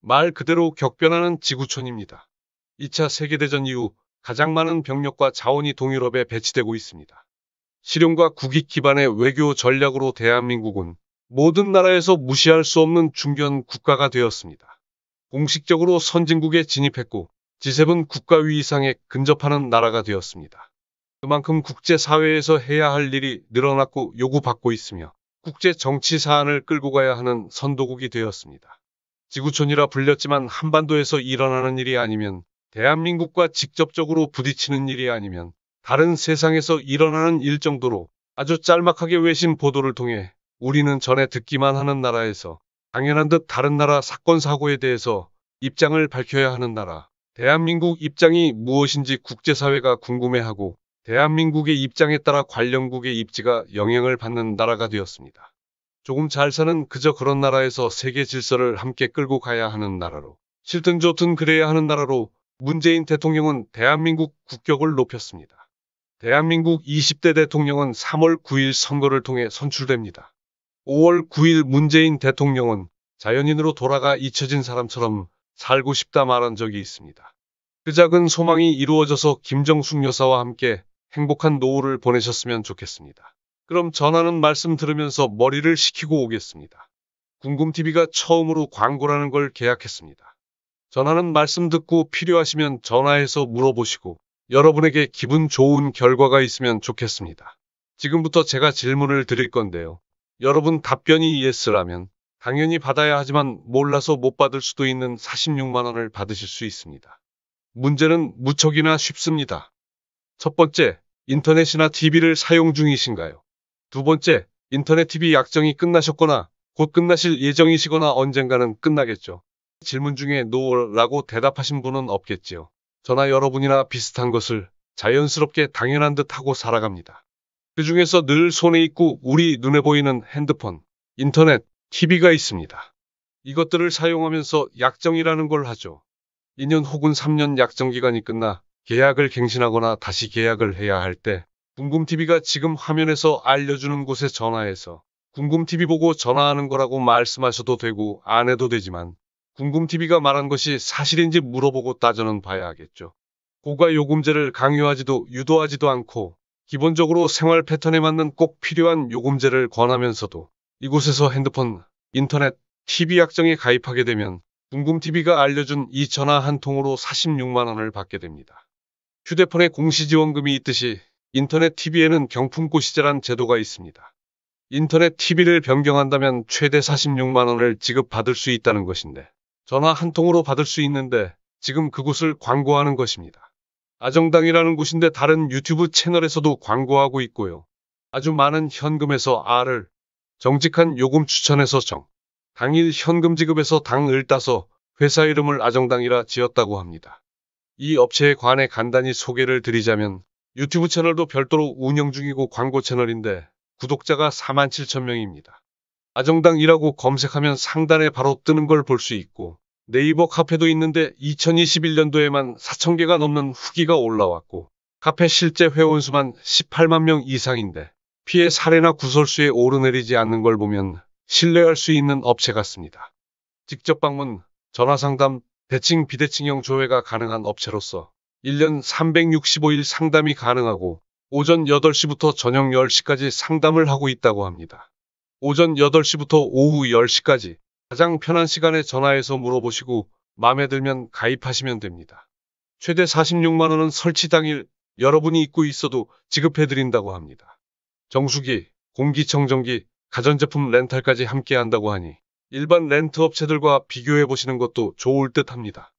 말 그대로 격변하는 지구촌입니다. 2차 세계대전 이후 가장 많은 병력과 자원이 동유럽에 배치되고 있습니다. 실용과 국익 기반의 외교 전략으로 대한민국은 모든 나라에서 무시할 수 없는 중견 국가가 되었습니다. 공식적으로 선진국에 진입했고 G7 국가위 이상에 근접하는 나라가 되었습니다. 그만큼 국제사회에서 해야 할 일이 늘어났고 요구받고 있으며 국제 정치 사안을 끌고 가야 하는 선도국이 되었습니다. 지구촌이라 불렸지만 한반도에서 일어나는 일이 아니면 대한민국과 직접적으로 부딪히는 일이 아니면 다른 세상에서 일어나는 일 정도로 아주 짤막하게 외신 보도를 통해 우리는 전에 듣기만 하는 나라에서 당연한 듯 다른 나라 사건 사고에 대해서 입장을 밝혀야 하는 나라. 대한민국 입장이 무엇인지 국제사회가 궁금해하고 대한민국의 입장에 따라 관련국의 입지가 영향을 받는 나라가 되었습니다. 조금 잘 사는 그저 그런 나라에서 세계 질서를 함께 끌고 가야 하는 나라로, 싫든 좋든 그래야 하는 나라로 문재인 대통령은 대한민국 국격을 높였습니다. 대한민국 20대 대통령은 3월 9일 선거를 통해 선출됩니다. 5월 9일 문재인 대통령은 자연인으로 돌아가 잊혀진 사람처럼 살고 싶다 말한 적이 있습니다. 그 작은 소망이 이루어져서 김정숙 여사와 함께 행복한 노후를 보내셨으면 좋겠습니다. 그럼 전하는 말씀 들으면서 머리를 식히고 오겠습니다. 궁금TV가 처음으로 광고라는 걸 계약했습니다. 전하는 말씀 듣고 필요하시면 전화해서 물어보시고 여러분에게 기분 좋은 결과가 있으면 좋겠습니다. 지금부터 제가 질문을 드릴 건데요. 여러분 답변이 예스라면 당연히 받아야 하지만 몰라서 못 받을 수도 있는 46만 원을 받으실 수 있습니다. 문제는 무척이나 쉽습니다. 첫 번째, 인터넷이나 TV를 사용 중이신가요? 두 번째, 인터넷 TV 약정이 끝나셨거나 곧 끝나실 예정이시거나 언젠가는 끝나겠죠. 질문 중에 노라고 대답하신 분은 없겠지요. 저나 여러분이나 비슷한 것을 자연스럽게 당연한 듯 하고 살아갑니다. 그 중에서 늘 손에 있고 우리 눈에 보이는 핸드폰, 인터넷, TV가 있습니다. 이것들을 사용하면서 약정이라는 걸 하죠. 2년 혹은 3년 약정 기간이 끝나 계약을 갱신하거나 다시 계약을 해야 할 때 궁금TV가 지금 화면에서 알려주는 곳에 전화해서 궁금TV 보고 전화하는 거라고 말씀하셔도 되고 안 해도 되지만 궁금TV가 말한 것이 사실인지 물어보고 따져는 봐야 하겠죠. 고가 요금제를 강요하지도 유도하지도 않고 기본적으로 생활 패턴에 맞는 꼭 필요한 요금제를 권하면서도 이곳에서 핸드폰, 인터넷, TV 약정에 가입하게 되면 궁금TV가 알려준 이 전화 한 통으로 46만 원을 받게 됩니다. 휴대폰에 공시지원금이 있듯이 인터넷 TV에는 경품고시제란 제도가 있습니다. 인터넷 TV를 변경한다면 최대 46만 원을 지급받을 수 있다는 것인데 전화 한 통으로 받을 수 있는데 지금 그곳을 광고하는 것입니다. 아정당이라는 곳인데 다른 유튜브 채널에서도 광고하고 있고요. 아주 많은 현금에서 R을, 정직한 요금 추천해서 정, 당일 현금 지급에서 당을 따서 회사 이름을 아정당이라 지었다고 합니다. 이 업체에 관해 간단히 소개를 드리자면 유튜브 채널도 별도로 운영 중이고 광고 채널인데 구독자가 47,000명입니다. 아정당이라고 검색하면 상단에 바로 뜨는 걸 볼 수 있고 네이버 카페도 있는데 2021년도에만 4,000개가 넘는 후기가 올라왔고 카페 실제 회원수만 18만 명 이상인데 피해 사례나 구설수에 오르내리지 않는 걸 보면 신뢰할 수 있는 업체 같습니다. 직접 방문, 전화상담, 대칭 비대칭형 조회가 가능한 업체로서 1년 365일 상담이 가능하고 오전 8시부터 저녁 10시까지 상담을 하고 있다고 합니다. 오전 8시부터 오후 10시까지 가장 편한 시간에 전화해서 물어보시고 마음에 들면 가입하시면 됩니다. 최대 46만 원은 설치 당일 여러분이 잊고 있어도 지급해드린다고 합니다. 정수기, 공기청정기, 가전제품 렌탈까지 함께 한다고 하니 일반 렌트 업체들과 비교해보시는 것도 좋을 듯 합니다.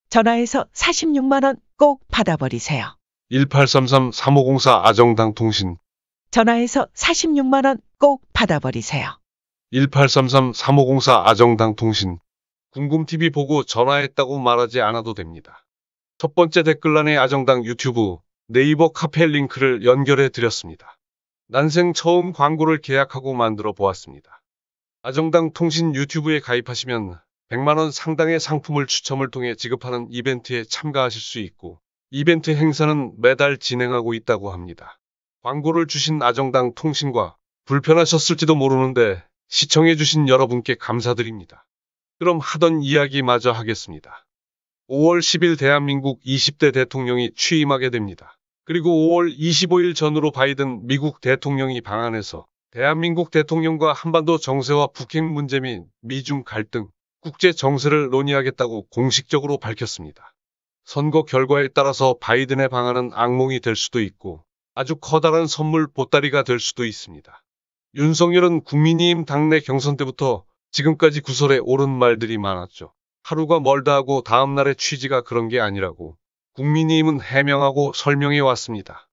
전화해서 46만 원 꼭 받아버리세요. 1833-3504 아정당 통신 전화해서 46만 원 꼭 받아버리세요. 1833-3504 아정당 통신 궁금TV 보고 전화했다고 말하지 않아도 됩니다. 첫 번째 댓글란에 아정당 유튜브, 네이버 카페 링크를 연결해 드렸습니다. 난생 처음 광고를 계약하고 만들어 보았습니다. 아정당 통신 유튜브에 가입하시면 100만 원 상당의 상품을 추첨을 통해 지급하는 이벤트에 참가하실 수 있고 이벤트 행사는 매달 진행하고 있다고 합니다. 광고를 주신 아정당 통신과 불편하셨을지도 모르는데 시청해주신 여러분께 감사드립니다. 그럼 하던 이야기 마저 하겠습니다. 5월 10일 대한민국 20대 대통령이 취임하게 됩니다. 그리고 5월 25일 전후로 바이든 미국 대통령이 방한해서 대한민국 대통령과 한반도 정세와 북핵 문제 및 미중 갈등, 국제 정세를 논의하겠다고 공식적으로 밝혔습니다. 선거 결과에 따라서 바이든의 방한은 악몽이 될 수도 있고 아주 커다란 선물 보따리가 될 수도 있습니다. 윤석열은 국민의힘 당내 경선 때부터 지금까지 구설에 오른 말들이 많았죠. 하루가 멀다 하고 다음날의 취지가 그런 게 아니라고 국민의힘은 해명하고 설명해 왔습니다.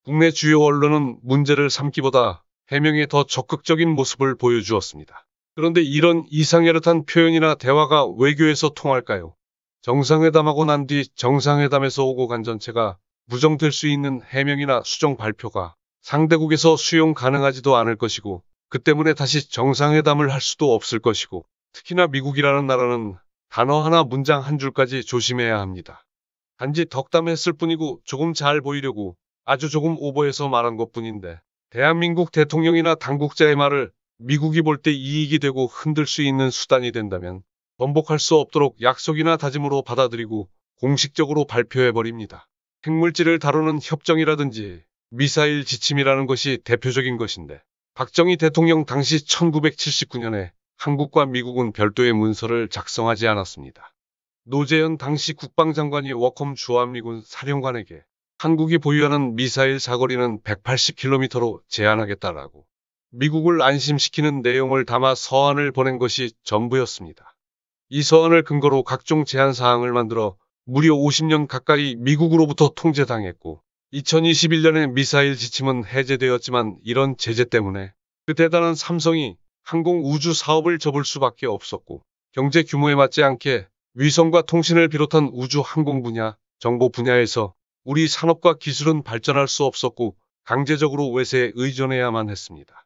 국내 주요 언론은 문제를 삼기보다 해명에 더 적극적인 모습을 보여주었습니다. 그런데 이런 이상야릇한 표현이나 대화가 외교에서 통할까요? 정상회담하고 난 뒤 정상회담에서 오고 간 전체가 부정될 수 있는 해명이나 수정 발표가 상대국에서 수용 가능하지도 않을 것이고 그 때문에 다시 정상회담을 할 수도 없을 것이고 특히나 미국이라는 나라는 단어 하나 문장 한 줄까지 조심해야 합니다. 단지 덕담했을 뿐이고 조금 잘 보이려고 아주 조금 오버해서 말한 것뿐인데 대한민국 대통령이나 당국자의 말을 미국이 볼 때 이익이 되고 흔들 수 있는 수단이 된다면 번복할 수 없도록 약속이나 다짐으로 받아들이고 공식적으로 발표해버립니다. 핵물질을 다루는 협정이라든지 미사일 지침이라는 것이 대표적인 것인데 박정희 대통령 당시 1979년에 한국과 미국은 별도의 문서를 작성하지 않았습니다. 노재현 당시 국방장관이 워컴 주한미군 사령관에게 한국이 보유하는 미사일 사거리는 180km로 제한하겠다라고 미국을 안심시키는 내용을 담아 서한을 보낸 것이 전부였습니다. 이 서한을 근거로 각종 제한 사항을 만들어 무려 50년 가까이 미국으로부터 통제당했고 2021년에 미사일 지침은 해제되었지만 이런 제재 때문에 그 대단한 삼성이 항공우주 사업을 접을 수밖에 없었고 경제 규모에 맞지 않게 위성과 통신을 비롯한 우주 항공 분야, 정보 분야에서 우리 산업과 기술은 발전할 수 없었고 강제적으로 외세에 의존해야만 했습니다.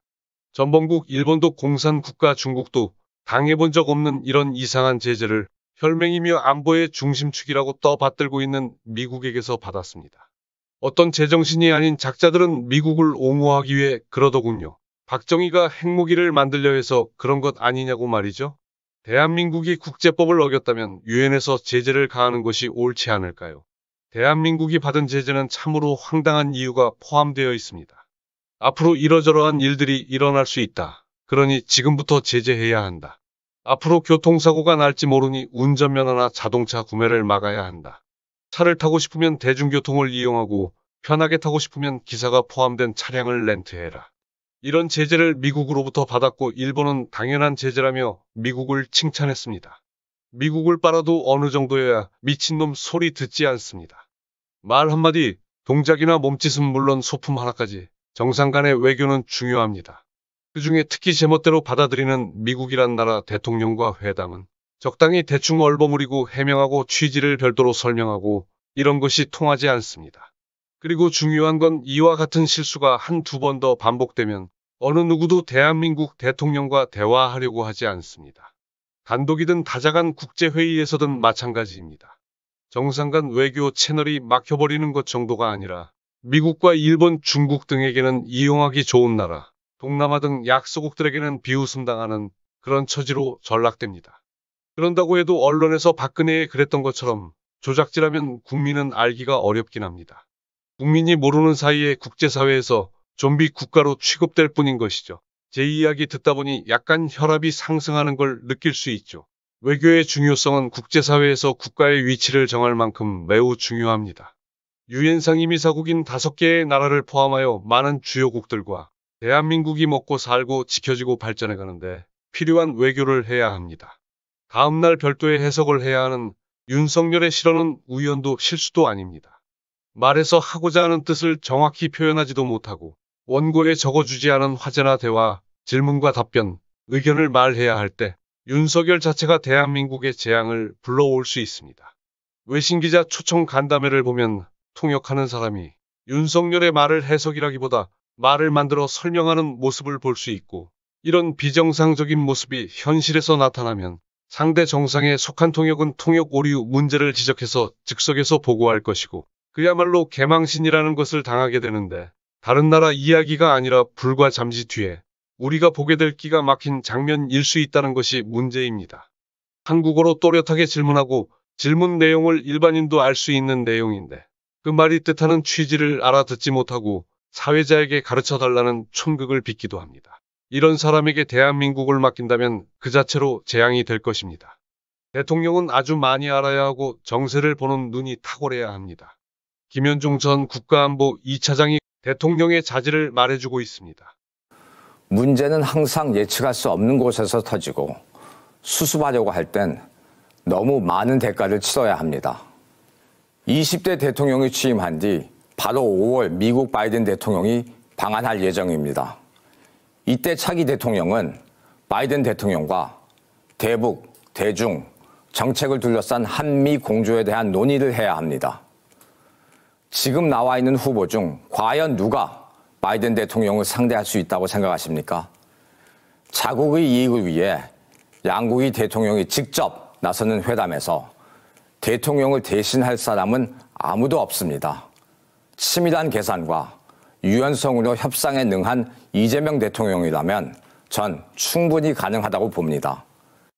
전범국 일본도 공산국가 중국도 당해본 적 없는 이런 이상한 제재를 혈맹이며 안보의 중심축이라고 떠받들고 있는 미국에게서 받았습니다. 어떤 제정신이 아닌 작자들은 미국을 옹호하기 위해 그러더군요. 박정희가 핵무기를 만들려 해서 그런 것 아니냐고 말이죠. 대한민국이 국제법을 어겼다면 유엔에서 제재를 가하는 것이 옳지 않을까요? 대한민국이 받은 제재는 참으로 황당한 이유가 포함되어 있습니다. 앞으로 이러저러한 일들이 일어날 수 있다. 그러니 지금부터 제재해야 한다. 앞으로 교통사고가 날지 모르니 운전면허나 자동차 구매를 막아야 한다. 차를 타고 싶으면 대중교통을 이용하고 편하게 타고 싶으면 기사가 포함된 차량을 렌트해라. 이런 제재를 미국으로부터 받았고 일본은 당연한 제재라며 미국을 칭찬했습니다. 미국을 빨아도 어느 정도여야 미친놈 소리 듣지 않습니다. 말 한마디, 동작이나 몸짓은 물론 소품 하나까지 정상 간의 외교는 중요합니다. 그중에 특히 제멋대로 받아들이는 미국이란 나라 대통령과 회담은 적당히 대충 얼버무리고 해명하고 취지를 별도로 설명하고 이런 것이 통하지 않습니다. 그리고 중요한 건 이와 같은 실수가 한두 번 더 반복되면 어느 누구도 대한민국 대통령과 대화하려고 하지 않습니다. 단독이든 다자간 국제회의에서든 마찬가지입니다. 정상 간 외교 채널이 막혀버리는 것 정도가 아니라 미국과 일본, 중국 등에게는 이용하기 좋은 나라, 동남아 등 약소국들에게는 비웃음당하는 그런 처지로 전락됩니다. 그런다고 해도 언론에서 박근혜에 그랬던 것처럼 조작질하면 국민은 알기가 어렵긴 합니다. 국민이 모르는 사이에 국제사회에서 좀비 국가로 취급될 뿐인 것이죠. 제 이야기 듣다 보니 약간 혈압이 상승하는 걸 느낄 수 있죠. 외교의 중요성은 국제사회에서 국가의 위치를 정할 만큼 매우 중요합니다. 유엔 상임이사국인 5개의 나라를 포함하여 많은 주요국들과 대한민국이 먹고 살고 지켜지고 발전해가는데 필요한 외교를 해야 합니다. 다음날 별도의 해석을 해야 하는 윤석열의 실언은 우연도 실수도 아닙니다. 말해서 하고자 하는 뜻을 정확히 표현하지도 못하고 원고에 적어주지 않은 화제나 대화, 질문과 답변, 의견을 말해야 할 때 윤석열 자체가 대한민국의 재앙을 불러올 수 있습니다. 외신기자 초청 간담회를 보면 통역하는 사람이 윤석열의 말을 해석이라기보다 말을 만들어 설명하는 모습을 볼 수 있고 이런 비정상적인 모습이 현실에서 나타나면 상대 정상에 속한 통역은 통역 오류 문제를 지적해서 즉석에서 보고할 것이고 그야말로 개망신이라는 것을 당하게 되는데 다른 나라 이야기가 아니라 불과 잠시 뒤에 우리가 보게 될 기가 막힌 장면일 수 있다는 것이 문제입니다. 한국어로 또렷하게 질문하고 질문 내용을 일반인도 알 수 있는 내용인데 그 말이 뜻하는 취지를 알아듣지 못하고 사회자에게 가르쳐 달라는 촌극을 빚기도 합니다. 이런 사람에게 대한민국을 맡긴다면 그 자체로 재앙이 될 것입니다. 대통령은 아주 많이 알아야 하고 정세를 보는 눈이 탁월해야 합니다. 김현종 전 국가안보 2차장이 대통령의 자질을 말해주고 있습니다. 문제는 항상 예측할 수 없는 곳에서 터지고 수습하려고 할 땐 너무 많은 대가를 치러야 합니다. 20대 대통령이 취임한 뒤 바로 5월 미국 바이든 대통령이 방한할 예정입니다. 이때 차기 대통령은 바이든 대통령과 대북, 대중, 정책을 둘러싼 한미 공조에 대한 논의를 해야 합니다. 지금 나와 있는 후보 중 과연 누가 바이든 대통령을 상대할 수 있다고 생각하십니까? 자국의 이익을 위해 양국의 대통령이 직접 나서는 회담에서 대통령을 대신할 사람은 아무도 없습니다. 치밀한 계산과 유연성으로 협상에 능한 이재명 대통령이라면 전 충분히 가능하다고 봅니다.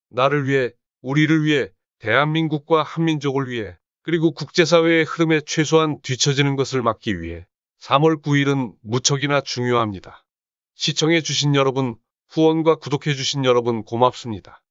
나를 위해, 우리를 위해, 대한민국과 한민족을 위해, 그리고 국제사회의 흐름에 최소한 뒤처지는 것을 막기 위해 3월 9일은 무척이나 중요합니다. 시청해주신 여러분, 후원과 구독해주신 여러분 고맙습니다.